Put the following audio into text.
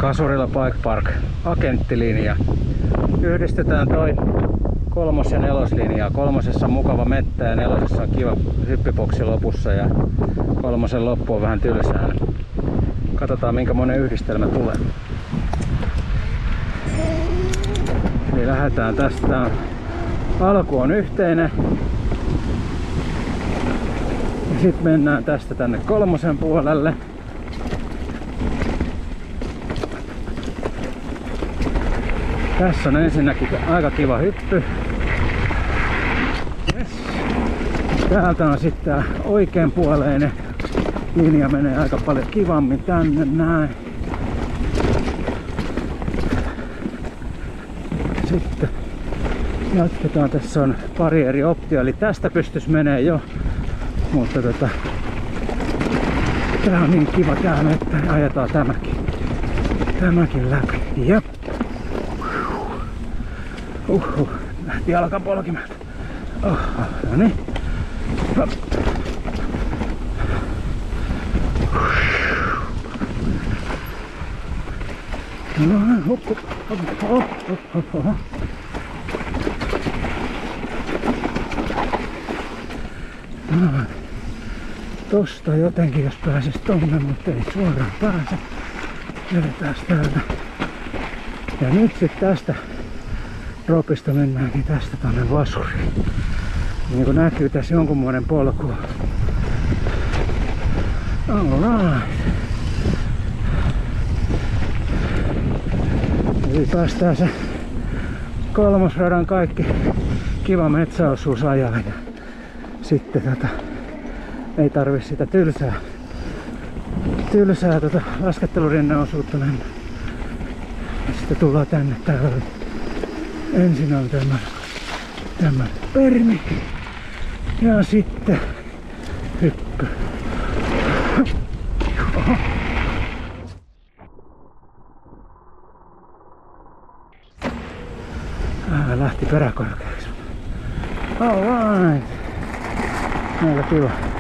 Kasurila Bike Park agenttilinja. Yhdistetään toi 3- ja 4-linjaa. 3:ssa on mukava mettä ja 4:ssä on kiva hyppiboksi lopussa ja 3:n loppu on vähän tylsää. Katsotaan minkä monen yhdistelmä tulee. Eli lähdetään tästä. Alku on yhteinen. Ja sitten mennään tästä tänne 3:n puolelle. Tässä on ensinnäkin aika kiva hyppy. Yes. Täältä on sitten oikeanpuoleinen linja, menee aika paljon kivammin tänne näin. Sitten jatketaan, tässä on pari eri optioa, eli tästä pystyisi menee jo, mutta tää on niin kiva tää, että ajetaan tämäkin läpi. Jep. Lähti jalkapolkimelta. No niin. Tosta jotenkin jos pääsis tonne, mutta ei suoraan pääse. Vedetään täältä. Ja nyt sit tästä dropista mennäänkin tästä tonne vasuriin. Niin kuin näkyy tässä jonkunmoinen polku. Alright. Eli päästään se 3. radan kaikki kiva metsäosuus ajaa. Ja sitten ei tarvi sitä tylsää laskettelurinneosuutta mennä. Ja sitten tullaan tänne. Täällä ensin on tämä permi ja sitten hyppy. Lähti peräkorkeaksi. Alright. Aika kiva.